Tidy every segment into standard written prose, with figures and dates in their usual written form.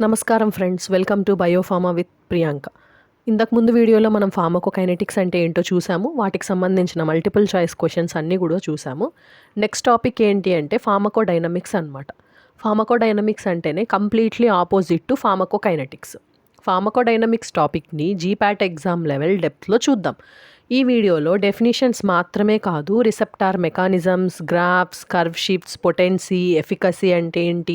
నమస్కారం friends, welcome to biopharma with Priyanka. ఇంతకు ముందు వీడియోలో మనం ఫార్మకోకైనెటిక్స్ అంటే ఏంటో చూసాము. వాటికి సంబంధించిన మల్టిపుల్ చాయిస్ క్వశ్చన్స్ అన్నీ కూడా చూసాము. నెక్స్ట్ టాపిక్ ఏంటి అంటే ఫార్మకోడైనమిక్స్ అనమాట. ఫార్మకోడైనమిక్స్ అంటేనే completely opposite to pharmacokinetics. Pharmacodynamics టాపిక్ని జీపాట్ ఎగ్జామ్ లెవెల్ డెప్త్లో చూద్దాం. ఈ వీడియోలో డెఫినిషన్స్ మాత్రమే కాదు, receptor mechanisms, graphs, curve shifts, potency, efficacy అంటే ఏంటి,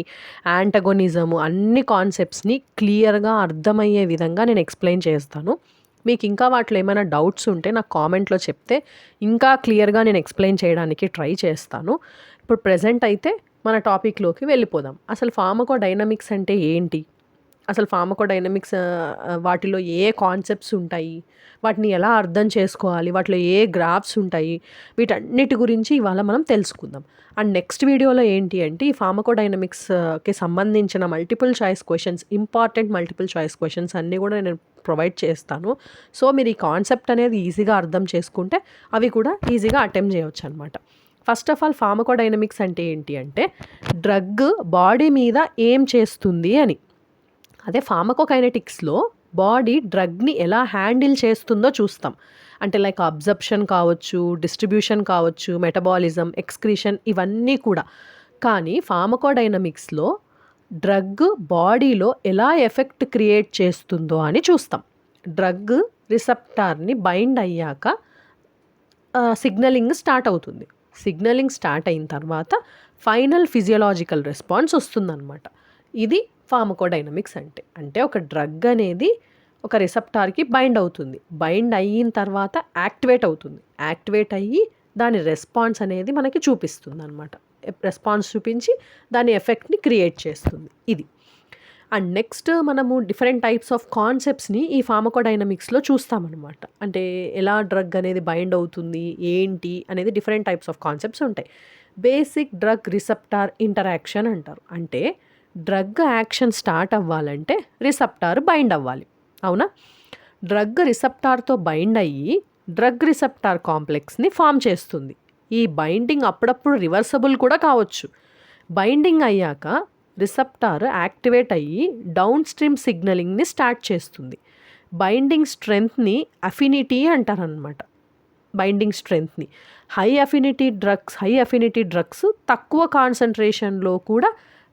యాంటగోనిజము, అన్ని కాన్సెప్ట్స్ని క్లియర్గా అర్థమయ్యే విధంగా నేను ఎక్స్ప్లెయిన్ చేస్తాను. మీకు ఇంకా వాటిలో ఏమైనా డౌట్స్ ఉంటే నాకు కామెంట్లో చెప్తే ఇంకా క్లియర్గా నేను ఎక్స్ప్లెయిన్ చేయడానికి ట్రై చేస్తాను. ఇప్పుడు ప్రెజెంట్ అయితే మన టాపిక్లోకి వెళ్ళిపోదాం. అసలు ఫార్మకోడైనమిక్స్ అంటే ఏంటి, అసలు ఫార్మకోడైనమిక్స్ వాటిలో ఏ కాన్సెప్ట్స్ ఉంటాయి, వాటిని ఎలా అర్థం చేసుకోవాలి, వాటిలో ఏ గ్రాఫ్స్ ఉంటాయి, వీటన్నిటి గురించి ఇవాళ మనం తెలుసుకుందాం. అండ్ నెక్స్ట్ వీడియోలో ఏంటి అంటే ఈ ఫార్మకోడైనమిక్స్కి సంబంధించిన multiple choice questions, important multiple choice questions అన్నీ కూడా నేను ప్రొవైడ్ చేస్తాను. సో మీరు ఈ కాన్సెప్ట్ అనేది ఈజీగా అర్థం చేసుకుంటే అవి కూడా ఈజీగా అటెంప్ట్ చేయవచ్చు అనమాట. ఫస్ట్ ఆఫ్ ఆల్ ఫార్మకోడైనమిక్స్ అంటే ఏంటి అంటే డ్రగ్ బాడీ మీద ఏం చేస్తుంది అని. అదే ఫార్మకోకైనెటిక్స్లో బాడీ డ్రగ్ని ఎలా హ్యాండిల్ చేస్తుందో చూస్తాం. అంటే లైక్ అబ్జర్ప్షన్ కావచ్చు, డిస్ట్రిబ్యూషన్ కావచ్చు, మెటబాలిజం, ఎక్స్క్రీషన్, ఇవన్నీ కూడా. కానీ ఫార్మకోడైనమిక్స్లో డ్రగ్ బాడీలో ఎలా ఎఫెక్ట్ క్రియేట్ చేస్తుందో అని చూస్తాం. డ్రగ్ రిసెప్టార్ని బైండ్ అయ్యాక సిగ్నలింగ్ స్టార్ట్ అవుతుంది. సిగ్నలింగ్ స్టార్ట్ అయిన తర్వాత ఫైనల్ ఫిజియోలాజికల్ రెస్పాన్స్ వస్తుందన్నమాట. ఇది ఫార్మకోడైనమిక్స్ అంటే ఒక డ్రగ్ అనేది ఒక రిసెప్టార్కి బైండ్ అవుతుంది. బైండ్ అయిన తర్వాత యాక్టివేట్ అవుతుంది. యాక్టివేట్ అయ్యి దాని రెస్పాన్స్ అనేది మనకి చూపిస్తుంది అనమాట. రెస్పాన్స్ చూపించి దాని ఎఫెక్ట్ని క్రియేట్ చేస్తుంది. ఇది. అండ్ నెక్స్ట్ మనము డిఫరెంట్ టైప్స్ ఆఫ్ కాన్సెప్ట్స్ని ఈ ఫార్మకోడైనమిక్స్లో చూస్తామన్నమాట. అంటే ఎలా డ్రగ్ అనేది బైండ్ అవుతుంది, ఏంటి అనేది డిఫరెంట్ టైప్స్ ఆఫ్ కాన్సెప్ట్స్ ఉంటాయి. బేసిక్ డ్రగ్ రిసెప్టార్ ఇంటరాక్షన్ అంటారు. అంటే డ్రగ్ యాక్షన్ స్టార్ట్ అవ్వాలంటే రిసెప్టార్ బైండ్ అవ్వాలి, అవునా? డ్రగ్ రిసెప్టార్తో బైండ్ అయ్యి డ్రగ్ రిసెప్టార్ కాంప్లెక్స్ని ఫామ్ చేస్తుంది. ఈ బైండింగ్ అప్పుడప్పుడు రివర్సబుల్ కూడా కావచ్చు. బైండింగ్ అయ్యాక రిసెప్టార్ యాక్టివేట్ అయ్యి డౌన్ స్ట్రీమ్ సిగ్నలింగ్ని స్టార్ట్ చేస్తుంది. బైండింగ్ స్ట్రెంగ్త్ని అఫినిటీ అంటారనమాట. బైండింగ్ స్ట్రెంగ్త్ని హై అఫినిటీ డ్రగ్స్ తక్కువ కాన్సన్ట్రేషన్లో కూడా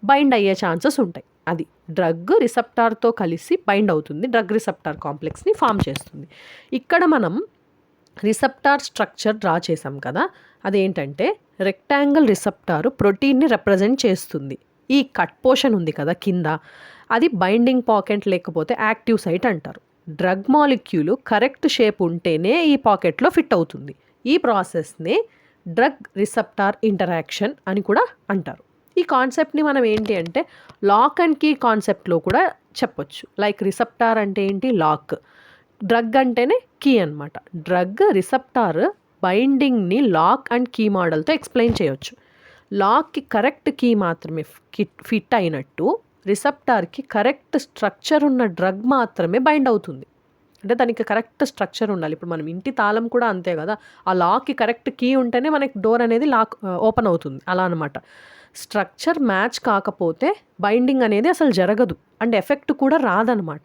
బైండ్ అయ్యే ఛాన్సెస్ ఉంటాయి. అది డ్రగ్ రిసెప్టార్తో కలిసి బైండ్ అవుతుంది, డ్రగ్ రిసెప్టార్ కాంప్లెక్స్ని ఫామ్ చేస్తుంది. ఇక్కడ మనం రిసెప్టార్ స్ట్రక్చర్ డ్రా చేసాం కదా, అదేంటంటే రెక్టాంగిల్ రిసెప్టార్ ప్రోటీన్ని రిప్రజెంట్ చేస్తుంది. ఈ కట్ పోర్షన్ ఉంది కదా కింద, అది బైండింగ్ పాకెట్ లేకపోతే యాక్టివ్ సైట్ అంటారు. డ్రగ్ మాలిక్యూల్ కరెక్ట్ షేప్ ఉంటేనే ఈ పాకెట్లో ఫిట్ అవుతుంది. ఈ ప్రాసెస్నే డ్రగ్ రిసెప్టార్ ఇంటరాక్షన్ అని కూడా అంటారు. ఈ కాన్సెప్ట్ని మనం ఏంటి అంటే లాక్ అండ్ కీ కాన్సెప్ట్లో కూడా చెప్పొచ్చు. లైక్ రిసెప్టార్ అంటే ఏంటి, లాక్. డ్రగ్ అంటేనే కీ అనమాట. డ్రగ్ రిసెప్టార్ బైండింగ్ని లాక్ అండ్ కీ మోడల్తో ఎక్స్ప్లెయిన్ చేయొచ్చు. లాక్కి కరెక్ట్ కీ మాత్రమే ఫిట్ అయినట్టు రిసెప్టార్కి కరెక్ట్ స్ట్రక్చర్ ఉన్న డ్రగ్ మాత్రమే బైండ్ అవుతుంది. అంటే దానికి కరెక్ట్ స్ట్రక్చర్ ఉండాలి. ఇప్పుడు మనం ఇంటి తాళం కూడా అంతే కదా, ఆ లాక్కి కరెక్ట్ కీ ఉంటేనే మనకి డోర్ అనేది ఓపెన్ అవుతుంది. అలా అనమాట. స్ట్రక్చర్ మ్యాచ్ కాకపోతే బైండింగ్ అనేది అసలు జరగదు అండ్ ఎఫెక్ట్ కూడా రాదనమాట.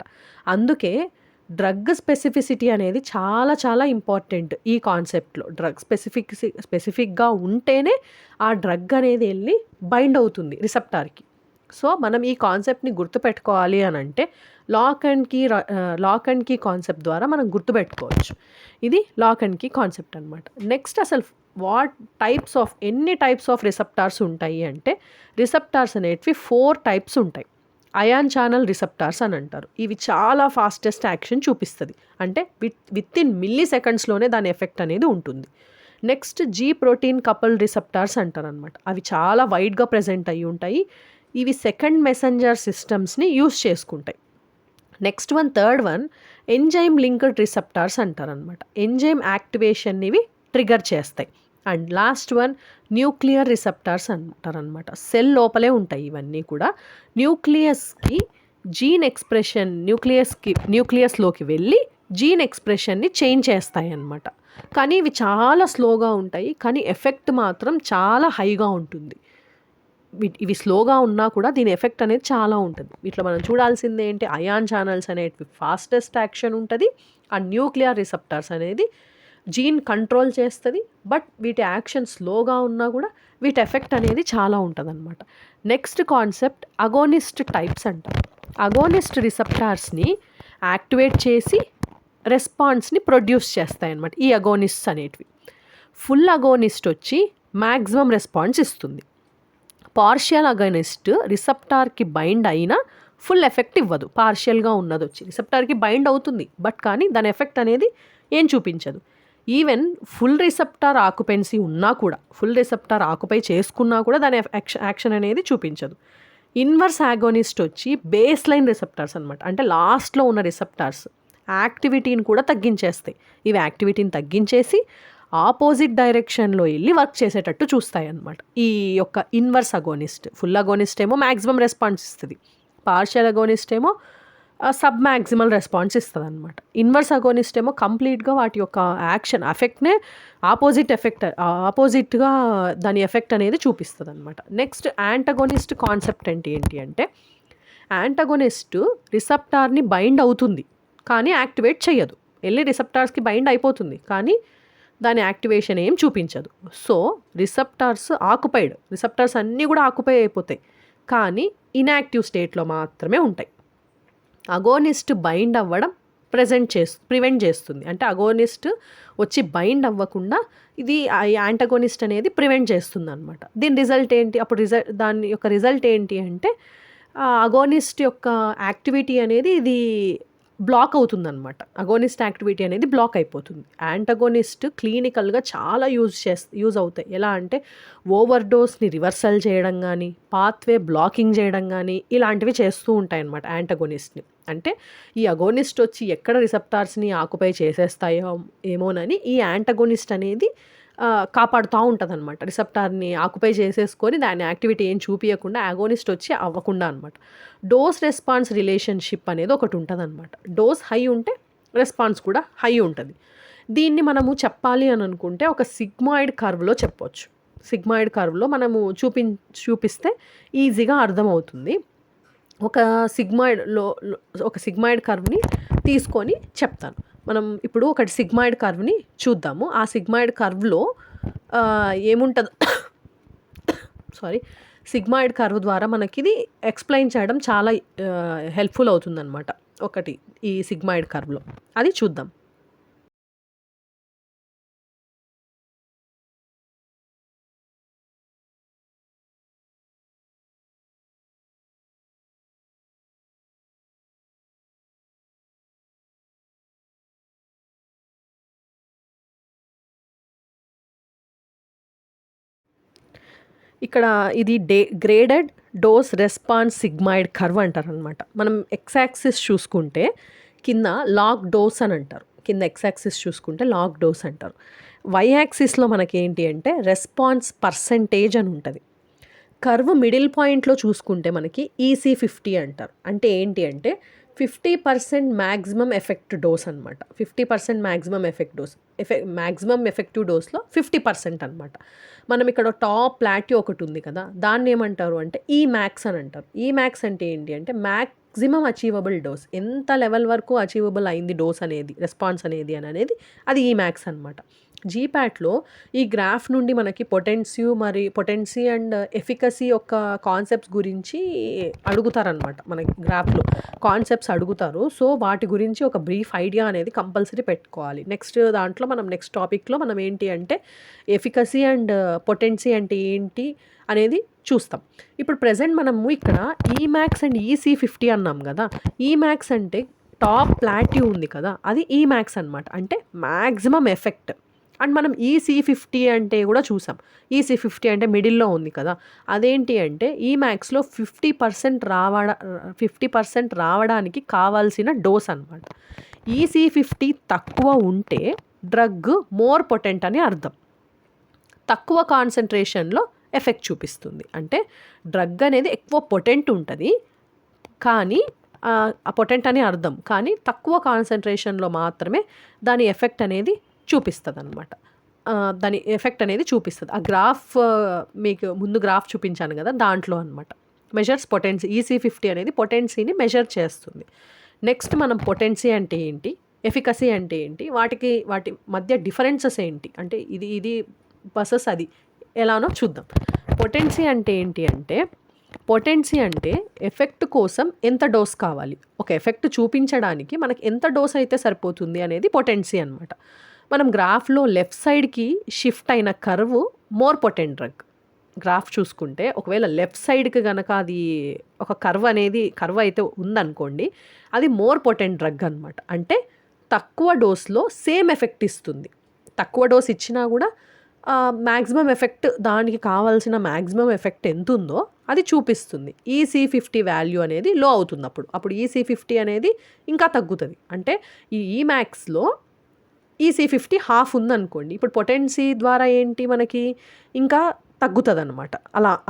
అందుకే డ్రగ్ స్పెసిఫిసిటీ అనేది చాలా చాలా ఇంపార్టెంట్ ఈ కాన్సెప్ట్లో. డ్రగ్ స్పెసిఫిక్గా ఉంటేనే ఆ డ్రగ్ అనేది వెళ్ళి బైండ్ అవుతుంది రిసెప్టార్కి. సో మనం ఈ కాన్సెప్ట్ని గుర్తుపెట్టుకోవాలి అని అంటే లాక్ అండ్ కీ కాన్సెప్ట్ ద్వారా మనం గుర్తుపెట్టుకోవచ్చు. ఇది లాక్ అండ్ కీ కాన్సెప్ట్ అనమాట. నెక్స్ట్ అసలు ఎన్ని టైప్స్ ఆఫ్ రిసెప్టార్స్ ఉంటాయి అంటే రిసెప్టార్స్ అనేటివి 4 టైప్స్ ఉంటాయి. అయాన్ ఛానల్ రిసెప్టార్స్ అని అంటారు. ఇవి చాలా ఫాస్టెస్ట్ యాక్షన్ చూపిస్తుంది. అంటే విత్ ఇన్ మిల్లీ సెకండ్స్లోనే దాని ఎఫెక్ట్ అనేది ఉంటుంది. Next G protein couple receptors అంటారు అనమాట. అవి చాలా వైడ్గా ప్రెజెంట్ అయ్యి ఉంటాయి. ఇవి సెకండ్ మెసెంజర్ సిస్టమ్స్ని యూస్ చేసుకుంటాయి. Next third one enzyme linked receptors అంటారు అనమాట. ఎంజైమ్ యాక్టివేషన్ ఇవి ట్రిగర్ చేస్తాయి. And last one nuclear receptors అంటారనమాట. సెల్ లోపలే ఉంటాయి ఇవన్నీ కూడా. న్యూక్లియస్కి జీన్ ఎక్స్ప్రెషన్ న్యూక్లియస్లోకి వెళ్ళి జీన్ ఎక్స్ప్రెషన్ని చేంజ్ చేస్తాయి అన్నమాట. కానీ ఇవి చాలా స్లోగా ఉంటాయి, కానీ ఎఫెక్ట్ మాత్రం చాలా హైగా ఉంటుంది. ఇవి స్లోగా ఉన్నా కూడా దీని ఎఫెక్ట్ అనేది చాలా ఉంటుంది. ఇట్లా మనం చూడాల్సింది ఏంటి, అయాన్ ఛానల్స్ అనేటివి ఫాస్టెస్ట్ యాక్షన్ ఉంటుంది. ఆ న్యూక్లియర్ రిసెప్టార్స్ అనేది జీన్ కంట్రోల్ చేస్తుంది. బట్ వీటి యాక్షన్ స్లోగా ఉన్నా కూడా వీటి ఎఫెక్ట్ అనేది చాలా ఉంటుంది అనమాట. నెక్స్ట్ కాన్సెప్ట్ అగోనిస్ట్ టైప్స్ అంటారు. అగోనిస్ట్ రిసెప్టార్స్ని యాక్టివేట్ చేసి రెస్పాన్స్ని ప్రొడ్యూస్ చేస్తాయి అన్నమాట ఈ అగోనిస్ట్స్ అనేటివి. ఫుల్ అగోనిస్ట్ వచ్చి మ్యాక్సిమం రెస్పాన్స్ ఇస్తుంది. పార్షియల్ అగోనిస్ట్ రిసెప్టార్కి బైండ్ అయినా ఫుల్ ఎఫెక్ట్ ఇవ్వదు. పార్షియల్గా ఉన్నది వచ్చి రిసెప్టార్కి బైండ్ అవుతుంది, బట్ కానీ దాని ఎఫెక్ట్ అనేది ఏం చూపించదు. ఈవెన్ ఫుల్ రిసెప్టార్ ఆక్యుపెన్సీ ఉన్నా కూడా, ఫుల్ రిసెప్టార్ ఆక్యుపై చేసుకున్నా కూడా దాని యాక్షన్ అనేది చూపించదు. ఇన్వర్స్ యాగోనిస్ట్ వచ్చి బేస్ లైన్ రిసెప్టార్స్ అనమాట. అంటే లాస్ట్లో ఉన్న రిసెప్టార్స్ యాక్టివిటీని కూడా తగ్గించేస్తాయి. ఇవి యాక్టివిటీని తగ్గించేసి ఆపోజిట్ డైరెక్షన్లో వెళ్ళి వర్క్ చేసేటట్టు చూస్తాయి అన్నమాట ఈ యొక్క ఇన్వర్స్ అగోనిస్ట్. ఫుల్ అగోనిస్ట్ ఏమో మ్యాక్సిమం రెస్పాన్స్ ఇస్తుంది, పార్షియల్ అగోనిస్ట్ ఏమో సబ్ మ్యాక్సిమల్ రెస్పాన్స్ ఇస్తుంది అనమాట. ఇన్వర్స్ అగోనిస్ట్ ఏమో కంప్లీట్గా వాటి యొక్క యాక్షన్ ఎఫెక్ట్నే ఆపోజిట్గా దాని ఎఫెక్ట్ అనేది చూపిస్తుంది అనమాట. నెక్స్ట్ యాంటగోనిస్ట్ కాన్సెప్ట్ ఏంటి అంటే యాంటగోనిస్ట్ రిసెప్టార్ని బైండ్ అవుతుంది కానీ యాక్టివేట్ చేయదు. వెళ్ళి రిసెప్టార్స్కి బైండ్ అయిపోతుంది కానీ దాని యాక్టివేషన్ ఏం చూపించదు. సో రిసెప్టార్స్ అన్నీ కూడా ఆక్యుపై అయిపోతాయి కానీ ఇన్యాక్టివ్ స్టేట్లో మాత్రమే ఉంటాయి. అగోనిస్ట్ బైండ్ అవ్వడం ప్రివెంట్ చేస్తుంది. అంటే అగోనిస్ట్ వచ్చి బైండ్ అవ్వకుండా ఇది యాంటగోనిస్ట్ అనేది ప్రివెంట్ చేస్తుంది అనమాట. దీని రిజల్ట్ ఏంటి, అప్పుడు దాని యొక్క రిజల్ట్ ఏంటి అంటే అగోనిస్ట్ యొక్క యాక్టివిటీ అనేది ఇది బ్లాక్ అవుతుందన్నమాట. అగోనిస్ట్ యాక్టివిటీ అనేది బ్లాక్ అయిపోతుంది. యాంటగోనిస్ట్ క్లినికల్గా చాలా యూజ్ అవుతాయి. ఎలా అంటే ఓవర్ డోస్ని రివర్సల్ చేయడం కానీ, పాత్వే బ్లాకింగ్ చేయడం కానీ ఇలాంటివి చేస్తూ ఉంటాయి అన్నమాట యాంటగోనిస్ట్ని. అంటే ఈ అగోనిస్ట్ వచ్చి ఎక్కడ రిసెప్టార్స్ని ఆక్యుపై చేసేస్తాయో ఏమోనని ఈ యాంటగోనిస్ట్ అనేది కాపాడుతూ ఉంటుంది అనమాట. రిసెప్టార్ని ఆక్యుపై చేసేసుకొని దాని యాక్టివిటీ ఏం చూపించకుండా అగోనిస్ట్ వచ్చి అవ్వకుండా అనమాట. డోస్ రెస్పాన్స్ రిలేషన్షిప్ అనేది ఒకటి ఉంటుంది అనమాట. డోస్ హై ఉంటే రెస్పాన్స్ కూడా హై ఉంటుంది. దీన్ని మనము చెప్పాలి అని అనుకుంటే ఒక సిగ్మాయిడ్ కర్వ్లో చెప్పవచ్చు. సిగ్మాయిడ్ కర్వ్లో మనము చూపిస్తే ఈజీగా అర్థమవుతుంది. ఒక సిగ్మాయిడ్ కర్వ్ని తీసుకొని చెప్తాను. మనం ఇప్పుడు ఒకటి సిగ్మాయిడ్ కర్వ్ని చూద్దాము. ఆ సిగ్మాయిడ్ కర్వ్లో ఏముంటుందో సిగ్మాయిడ్ కర్వ్ ద్వారా మనకి ఇది ఎక్స్ప్లెయిన్ చేయడం చాలా హెల్ప్ఫుల్ అవుతుందన్నమాట. ఒకటి ఈ సిగ్మాయిడ్ కర్వ్లో అది చూద్దాం. ఇక్కడ ఇది graded dose response sigmoid curve అంటారనమాట. మనం ఎక్స్ యాక్సిస్ చూసుకుంటే కింద లాగ్ డోస్ అని అంటారు. కింద ఎక్స్ యాక్సిస్ చూసుకుంటే లాగ్ డోస్ అంటారు. వై యాక్సిస్లో మనకి ఏంటి అంటే రెస్పాన్స్ పర్సెంటేజ్ అని ఉంటుంది. కర్వ్ మిడిల్ పాయింట్లో చూసుకుంటే మనకి EC50 అంటారు. అంటే ఏంటి అంటే 50% మ్యాక్సిమం ఎఫెక్ట్ డోస్ అనమాట. 50% maximum effect dose maximum effective డోస్లో 50% అనమాట. మనం ఇక్కడ టాప్ ప్లాట్యూ ఒకటి ఉంది కదా, దాన్ని ఏమంటారు అంటే Emax అని అంటారు. Emax అంటే ఏంటి అంటే మ్యాక్సిమం అచీవబుల్ డోస్, ఎంత లెవెల్ వరకు అచీవబుల్ అయింది డోస్ అనేది, రెస్పాన్స్ అనేది అది Emax అనమాట. జీపాట్లో ఈ గ్రాఫ్ నుండి మనకి పొటెన్సీ అండ్ ఎఫికసీ యొక్క కాన్సెప్ట్స్ గురించి అడుగుతారనమాట. మనకి గ్రాఫ్లో కాన్సెప్ట్స్ అడుగుతారు. సో వాటి గురించి ఒక బ్రీఫ్ ఐడియా అనేది కంపల్సరీ పెట్టుకోవాలి. నెక్స్ట్ టాపిక్లో మనం ఏంటి అంటే ఎఫికసీ అండ్ పొటెన్సీ అంటే ఏంటి అనేది చూస్తాం. ఇప్పుడు ప్రెజెంట్ మనము ఇక్కడ Emax అండ్ EC50 అన్నాం కదా. Emax అంటే టాప్ ప్లాట్యూ ఉంది కదా, అది Emax అనమాట. అంటే మ్యాక్సిమం ఎఫెక్ట్. అండ్ మనం EC50 అంటే కూడా చూసాం. EC50 అంటే మిడిల్లో ఉంది కదా, అదేంటి అంటే Emaxలో 50% రావడానికి కావాల్సిన డోస్ అనమాట. EC50 తక్కువ ఉంటే డ్రగ్ మోర్ పొటెంట్ అని అర్థం. తక్కువ కాన్సన్ట్రేషన్లో ఎఫెక్ట్ చూపిస్తుంది. అంటే డ్రగ్ అనేది ఎక్కువ పొటెంట్ ఉంటుంది కానీ పొటెంట్ అని అర్థం, కానీ తక్కువ కాన్సన్ట్రేషన్లో మాత్రమే దాని ఎఫెక్ట్ అనేది చూపిస్తుంది అనమాట. దాని ఎఫెక్ట్ అనేది చూపిస్తుంది. ఆ గ్రాఫ్ మీకు ముందు గ్రాఫ్ చూపించాను కదా, దాంట్లో అనమాట. Measures potency. EC50 అనేది పొటెన్సీని మెజర్ చేస్తుంది. నెక్స్ట్ మనం పొటెన్సీ అంటే ఏంటి, ఎఫికసీ అంటే ఏంటి, వాటి మధ్య డిఫరెన్సెస్ ఏంటి, అంటే ఇది వర్సెస్ అది ఎలానో చూద్దాం. పొటెన్సీ అంటే ఏంటి అంటే, పొటెన్సీ అంటే ఎఫెక్ట్ కోసం ఎంత డోస్ కావాలి, ఒక ఎఫెక్ట్ చూపించడానికి మనకి ఎంత డోస్ అయితే సరిపోతుంది అనేది పొటెన్సీ అనమాట. మనం గ్రాఫ్లో లెఫ్ట్ సైడ్కి షిఫ్ట్ అయిన curve more potent drug. Graph చూసుకుంటే ఒకవేళ లెఫ్ట్ సైడ్కి కనుక అది ఒక కర్వ్ అయితే ఉందనుకోండి, అది మోర్ పొటెంట్ డ్రగ్ అనమాట. అంటే తక్కువ డోస్లో సేమ్ ఎఫెక్ట్ ఇస్తుంది. తక్కువ డోస్ ఇచ్చినా కూడా మ్యాక్సిమం ఎఫెక్ట్, దానికి కావాల్సిన మ్యాక్సిమం ఎఫెక్ట్ ఎంత ఉందో అది చూపిస్తుంది. EC50 వాల్యూ అనేది లో అవుతుంది. అప్పుడు EC50 అనేది ఇంకా తగ్గుతుంది. అంటే ఈ Emaxలో EC50 హాఫ్ ఉందనుకోండి, ఇప్పుడు పొటెన్సీ ద్వారా ఏంటి మనకి ఇంకా తగ్గుతుంది అనమాట.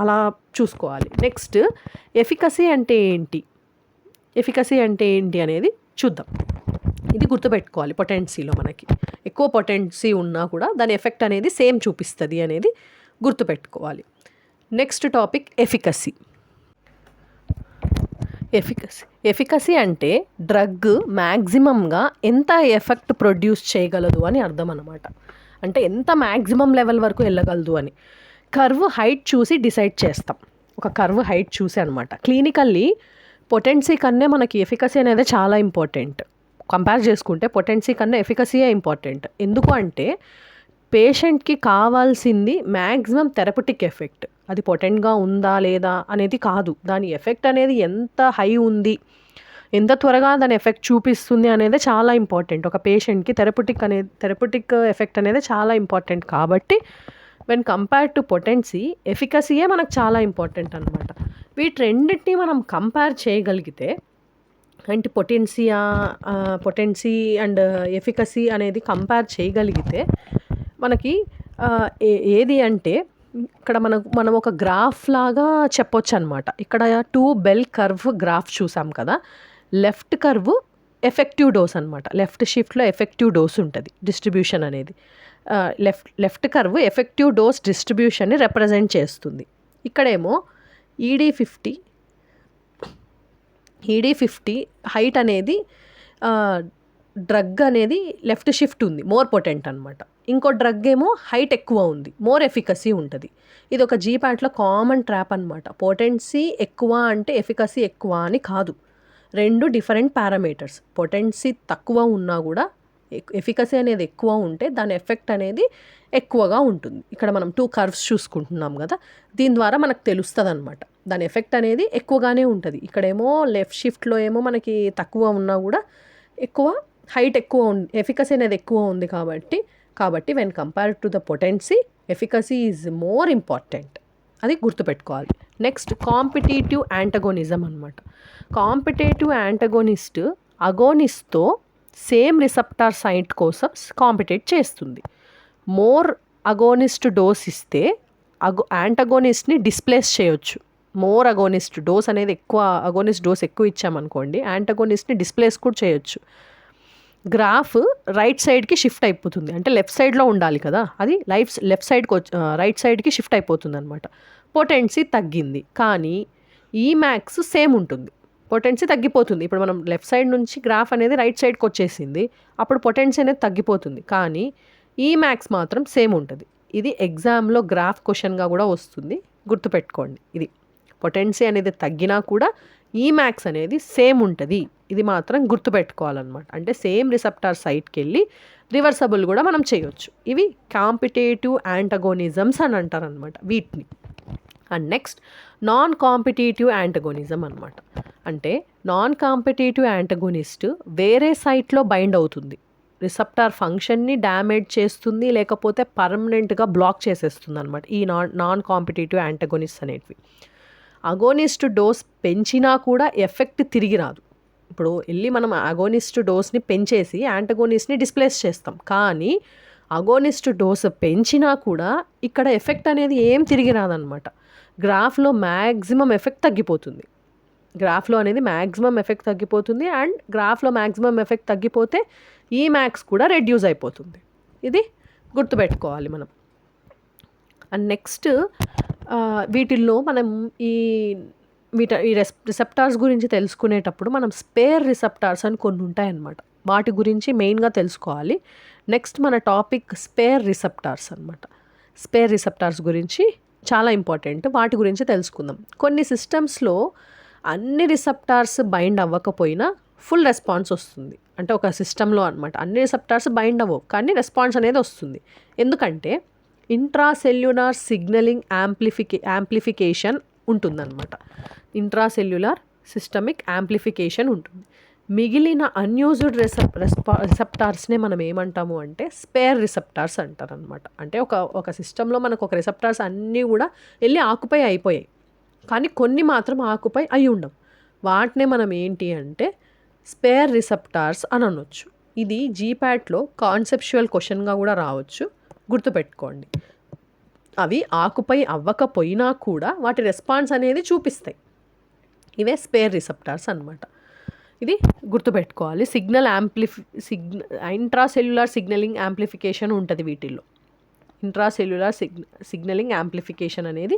అలా చూసుకోవాలి. నెక్స్ట్ ఎఫికసీ అంటే ఏంటి అనేది చూద్దాం. ఇది గుర్తుపెట్టుకోవాలి. పొటెన్సీలో మనకి ఎక్కువ పొటెన్సీ ఉన్నా కూడా దాని ఎఫెక్ట్ అనేది సేమ్ చూపిస్తుంది అనేది గుర్తుపెట్టుకోవాలి. Next topic efficacy. ఎఫికసీ అంటే డ్రగ్ మ్యాక్సిమంగా ఎంత ఎఫెక్ట్ ప్రొడ్యూస్ చేయగలదు అని అర్థం అనమాట. అంటే ఎంత మ్యాక్సిమం లెవెల్ వరకు వెళ్ళగలదు అని కర్వ్ హైట్ చూసి డిసైడ్ చేస్తాం. ఒక కర్వ్ హైట్ చూసి అనమాట. క్లినికల్లీ పొటెన్సీ కన్నా మనకి ఎఫికసీ అనేది చాలా ఇంపార్టెంట్. కంపేర్ చేసుకుంటే పొటెన్సీ కన్నా ఎఫికసీయే ఇంపార్టెంట్. ఎందుకు అంటే పేషెంట్కి కావాల్సింది మ్యాక్సిమం థెరపటిక్ ఎఫెక్ట్. అది పొటెంట్గా ఉందా లేదా అనేది కాదు, దాని ఎఫెక్ట్ అనేది ఎంత హై ఉంది, ఎంత త్వరగా దాని ఎఫెక్ట్ చూపిస్తుంది అనేది చాలా ఇంపార్టెంట్. ఒక పేషెంట్కి థెరపటిక్ ఎఫెక్ట్ అనేది చాలా ఇంపార్టెంట్. కాబట్టి వెన్ కంపేర్ టు పొటెన్సీ, ఎఫికసీయే మనకు చాలా ఇంపార్టెంట్ అనమాట. వీటి రెండింటినీ మనం కంపేర్ చేయగలిగితే, అంటే పొటెన్సీ అండ్ ఎఫికసీ అనేది కంపేర్ చేయగలిగితే మనకి ఏది అంటే ఇక్కడ మనం ఒక గ్రాఫ్ లాగా చెప్పొచ్చు అనమాట. ఇక్కడ 2 బెల్ కర్వ్ గ్రాఫ్ చూసాం కదా. లెఫ్ట్ కర్వ్ ఎఫెక్టివ్ డోస్ అనమాట. లెఫ్ట్ షిఫ్ట్లో ఎఫెక్టివ్ డోస్ ఉంటుంది, డిస్ట్రిబ్యూషన్ అనేది. లెఫ్ట్ కర్వ్ ఎఫెక్టివ్ డోస్ డిస్ట్రిబ్యూషన్ని రిప్రజెంట్ చేస్తుంది. ఇక్కడేమో ED50 హైట్ అనేది డ్రగ్ అనేది లెఫ్ట్ షిఫ్ట్ ఉంది, మోర్ పొటెంట్ అనమాట. ఇంకో డ్రగ్ ఏమో హైట్ ఎక్కువ ఉంది, మోర్ ఎఫికసీ ఉంటుంది. ఇది ఒక జీపాట్లో కామన్ ట్రాప్ అనమాట. పొటెన్సీ ఎక్కువ అంటే ఎఫికసీ ఎక్కువ అని కాదు, రెండు డిఫరెంట్ పారామీటర్స్. పొటెన్సీ తక్కువ ఉన్నా కూడా ఎఫికసీ అనేది ఎక్కువ ఉంటే దాని ఎఫెక్ట్ అనేది ఎక్కువగా ఉంటుంది. ఇక్కడ మనం 2 కర్వ్స్ చూసుకుంటున్నాం కదా, దీని ద్వారా మనకు తెలుస్తుంది అనమాట. దాని ఎఫెక్ట్ అనేది ఎక్కువగానే ఉంటుంది. ఇక్కడేమో లెఫ్ట్ షిఫ్ట్లో ఏమో మనకి తక్కువ ఉన్నా కూడా హైట్ ఎక్కువ ఉంది, ఎఫికసీ అనేది ఎక్కువ ఉంది. కాబట్టి when compare to the potency, efficacy is more important. అది గుర్తుపెట్టుకోవాలి. నెక్స్ట్ కాంపిటేటివ్ యాంటగోనిజం అనమాట. కాంపిటేటివ్ యాంటగోనిస్ట్ అగోనిస్ట్తో సేమ్ రిసెప్టార్ సైట్ కోసం కాంపిటేట్ చేస్తుంది. మోర్ అగోనిస్ట్ డోస్ ఇస్తే యాంటగోనిస్ట్ని డిస్ప్లేస్ చేయొచ్చు. మోర్ అగోనిస్ట్ డోస్ అనేది అగోనిస్ట్ డోస్ ఎక్కువ ఇచ్చామనుకోండి, యాంటగోనిస్ట్ని డిస్ప్లేస్ కూడా చేయొచ్చు. గ్రాఫ్ రైట్ సైడ్కి షిఫ్ట్ అయిపోతుంది. అంటే లెఫ్ట్ సైడ్లో ఉండాలి కదా, అది లెఫ్ట్ సైడ్కి రైట్ సైడ్కి షిఫ్ట్ అయిపోతుంది అనమాట. పొటెన్సీ తగ్గింది, కానీ Emax సేమ్ ఉంటుంది. పొటెన్సీ తగ్గిపోతుంది. ఇప్పుడు మనం లెఫ్ట్ సైడ్ నుంచి గ్రాఫ్ అనేది రైట్ సైడ్కి వచ్చేసింది, అప్పుడు పొటెన్సీ అనేది తగ్గిపోతుంది, కానీ Emax మాత్రం సేమ్ ఉంటుంది. ఇది ఎగ్జామ్లో గ్రాఫ్ క్వశ్చన్గా కూడా వస్తుంది, గుర్తుపెట్టుకోండి. ఇది పొటెన్సీ అనేది తగ్గినా కూడా Emax అనేది సేమ్ ఉంటుంది. ఇది మాత్రం గుర్తుపెట్టుకోవాలన్నమాట. అంటే సేమ్ రిసెప్టార్ సైట్కి వెళ్ళి రివర్సబుల్ కూడా మనం చేయొచ్చు. ఇవి కాంపిటేటివ్ యాంటగోనిజమ్స్ అని అంటారనమాట వీటిని. And next non competitive antagonism అనమాట. అంటే నాన్ కాంపిటేటివ్ యాంటగోనిస్ట్ వేరే సైట్లో బైండ్ అవుతుంది, రిసెప్టార్ ఫంక్షన్ని డ్యామేజ్ చేస్తుంది, లేకపోతే పర్మనెంట్గా బ్లాక్ చేసేస్తుంది అనమాట ఈ నాన్ కాంపిటేటివ్ యాంటగోనిస్ట్ అనేటివి. అగోనిస్ట్ డోస్ పెంచినా కూడా ఎఫెక్ట్ తిరిగి రాదు. ఇప్పుడు వెళ్ళి మనం అగోనిస్ట్ డోస్ని పెంచేసి యాంటగోనిస్ట్ని డిస్ప్లేస్ చేస్తాం, కానీ అగోనిస్ట్ డోస్ పెంచినా కూడా ఇక్కడ ఎఫెక్ట్ అనేది ఏం తిరిగి రాదనమాట. గ్రాఫ్లో మ్యాక్సిమం ఎఫెక్ట్ తగ్గిపోతుంది. అండ్ గ్రాఫ్లో మ్యాక్సిమం ఎఫెక్ట్ తగ్గిపోతే Emax కూడా రెడ్యూస్ అయిపోతుంది. ఇది గుర్తుపెట్టుకోవాలి మనం. అండ్ నెక్స్ట్ వీటిల్లో మనం ఈ రిసెప్టార్స్ గురించి తెలుసుకునేటప్పుడు మనం స్పేర్ రిసెప్టార్స్ అని కొన్ని ఉంటాయన్నమాట. వాటి గురించి మెయిన్గా తెలుసుకోవాలి. నెక్స్ట్ మన టాపిక్ స్పేర్ రిసెప్టార్స్ అనమాట. స్పేర్ రిసెప్టార్స్ గురించి చాలా ఇంపార్టెంట్. వాటి గురించి తెలుసుకుందాం. కొన్ని సిస్టమ్స్లో అన్ని రిసెప్టార్స్ బైండ్ అవ్వకపోయినా ఫుల్ రెస్పాన్స్ వస్తుంది. అంటే ఒక సిస్టంలో అనమాట అన్ని రిసెప్టార్స్ బైండ్ అవ్వవు, కానీ రెస్పాన్స్ అనేది వస్తుంది. ఎందుకంటే ఇంట్రాసెల్యులార్ సిగ్నలింగ్ యాంప్లిఫికేషన్ ఉంటుందన్నమాట. ఇంట్రాసెల్యులార్ సిస్టమిక్ యాంప్లిఫికేషన్ ఉంటుంది. మిగిలిన అన్యూజ్డ్ రిసెప్టార్స్నే మనం ఏమంటాము అంటే స్పేర్ రిసెప్టార్స్ అంటారనమాట. అంటే ఒక సిస్టంలో మనకు ఒక రిసెప్టార్స్ అన్నీ కూడా వెళ్ళి ఆకుపై అయిపోయాయి, కానీ కొన్ని మాత్రం ఆకుపై అయి ఉండవు. వాటినే మనం ఏంటి అంటే స్పేర్ రిసెప్టార్స్ అని అనొచ్చు. ఇది జీపాట్లో కాన్సెప్చువల్ క్వశ్చన్గా కూడా రావచ్చు, గుర్తుపెట్టుకోండి. అవి ఆకుపై అవ్వకపోయినా కూడా వాటి రెస్పాన్స్ అనేది చూపిస్తాయి. ఇవే స్పేర్ రిసెప్టార్స్ అనమాట. ఇది గుర్తుపెట్టుకోవాలి. ఇంట్రాసెల్యులార్ సిగ్నలింగ్ యాంప్లిఫికేషన్ ఉంటుంది వీటిల్లో. ఇంట్రాసెల్యులార్ సిగ్నలింగ్ యాంప్లిఫికేషన్ అనేది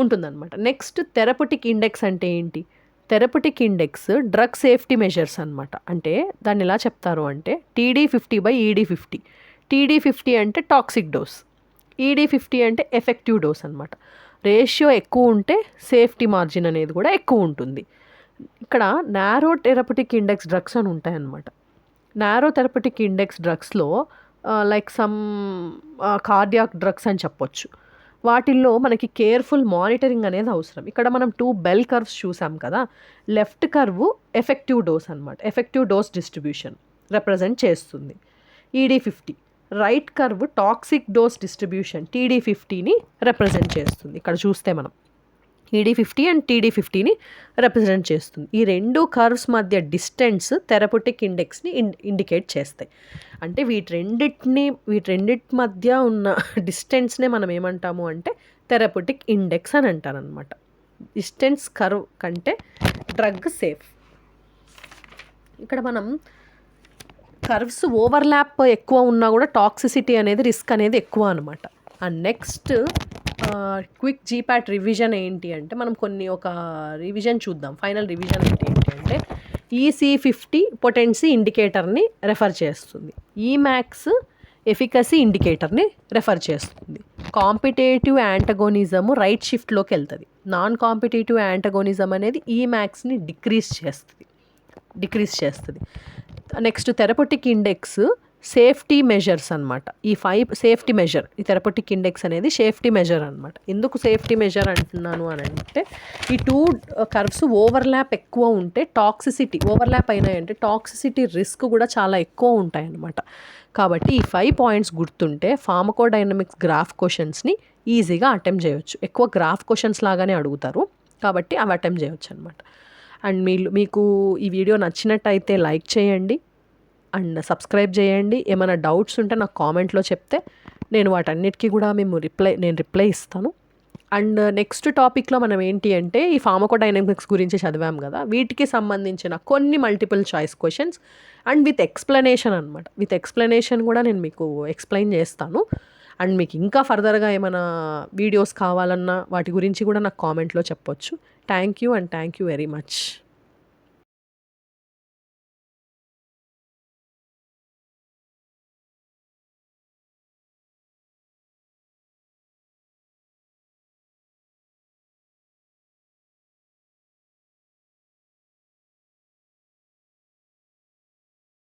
ఉంటుందన్నమాట. నెక్స్ట్ థెరపటిక్ ఇండెక్స్ అంటే ఏంటి? Therapeutic index drug safety measures అనమాట. అంటే దాన్ని ఎలా చెప్తారు అంటే TD50/ED50. TD50 అంటే టాక్సిక్ డోస్, ED50 అంటే ఎఫెక్టివ్ డోస్ అనమాట. రేషియో ఎక్కువ ఉంటే సేఫ్టీ మార్జిన్ అనేది కూడా ఎక్కువ ఉంటుంది. ఇక్కడ నారో థెరపటిక్ ఇండెక్స్ డ్రగ్స్ అని ఉంటాయన్నమాట. నారో థెరపటిక్ ఇండెక్స్ డ్రగ్స్లో లైక్ సమ్ కార్డియాక్ డ్రగ్స్ అని చెప్పొచ్చు. వాటిల్లో మనకి కేర్ఫుల్ మానిటరింగ్ అనేది అవసరం. ఇక్కడ మనం 2 బెల్ కర్వ్స్ చూసాం కదా. లెఫ్ట్ కర్వ్ ఎఫెక్టివ్ డోస్ అనమాట. ఎఫెక్టివ్ డోస్ డిస్ట్రిబ్యూషన్ రిప్రజెంట్ చేస్తుంది ED50. Right curve toxic dose distribution TD50ని రిప్రజెంట్ చేస్తుంది. ఇక్కడ చూస్తే మనం ED50 అండ్ TD50ని రిప్రజెంట్ చేస్తుంది. ఈ 2 కర్వ్స్ మధ్య డిస్టెన్స్ థెరపటిక్ ఇండెక్స్ని ఇండికేట్ చేస్తాయి. అంటే వీటి మధ్య ఉన్న డిస్టెన్స్నే మనం ఏమంటాము అంటే థెరపటిక్ ఇండెక్స్ అని అంటారనమాట. డిస్టెన్స్ కర్వ్ కంటే డ్రగ్ సేఫ్. ఇక్కడ మనం కర్వ్స్ ఓవర్లాప్ ఎక్కువ ఉన్నా కూడా టాక్సిసిటీ అనేది రిస్క్ అనేది ఎక్కువ అనమాట. And next quick GPAT revision ఏంటి అంటే మనం ఒక రివిజన్ చూద్దాం. ఫైనల్ రివిజన్ ఏంటి అంటే EC50 పొటెన్సీ ఇండికేటర్ని రెఫర్ చేస్తుంది. ఈమాక్స్ ఎఫికసీ ఇండికేటర్ని రెఫర్ చేస్తుంది. కాంపిటేటివ్ యాంటగోనిజము రైట్ షిఫ్ట్లోకి వెళ్తుంది. నాన్ కాంపిటేటివ్ యాంటగోనిజం అనేది ఈమాక్స్ని డిక్రీజ్ చేస్తుంది. Next therapeutic index safety measures అనమాట. ఈ 5 సేఫ్టీ మెజర్, ఈ థెరపటిక్ ఇండెక్స్ అనేది సేఫ్టీ మెజర్ అనమాట. ఎందుకు సేఫ్టీ మెజర్ అంటున్నాను అని అంటే ఈ 2 కర్వ్స్ ఓవర్లాప్ ఎక్కువ ఉంటే ఓవర్లాప్ అయినాయంటే టాక్సిసిటీ రిస్క్ కూడా చాలా ఎక్కువ ఉంటాయన్నమాట. కాబట్టి ఈ 5 పాయింట్స్ గుర్తుంటే ఫార్మకోడైనమిక్స్ గ్రాఫ్ క్వశ్చన్స్ని ఈజీగా అటెంప్ట్ చేయొచ్చు. ఎక్కువ గ్రాఫ్ క్వశ్చన్స్ లాగానే అడుగుతారు కాబట్టి అవి అటెంప్ట్ చేయొచ్చు అనమాట. అండ్ మీకు ఈ వీడియో నచ్చినట్టయితే లైక్ చేయండి అండ్ సబ్స్క్రైబ్ చేయండి. ఏమైనా డౌట్స్ ఉంటే నాకు కామెంట్లో చెప్తే నేను వాటన్నిటికీ కూడా నేను రిప్లై ఇస్తాను. అండ్ నెక్స్ట్ టాపిక్లో మనం ఏంటి అంటే ఈ ఫార్మకోడైనమిక్స్ గురించి చదివాం కదా, వీటికి సంబంధించిన కొన్ని multiple choice questions and with explanation అనమాట. విత్ ఎక్స్ప్లెనేషన్ కూడా నేను మీకు ఎక్స్ప్లెయిన్ చేస్తాను. అండ్ మీకు ఇంకా ఫర్దర్గా ఏమైనా వీడియోస్ కావాలన్నా వాటి గురించి కూడా నాకు కామెంట్లో చెప్పొచ్చు. Thank you and thank you very much.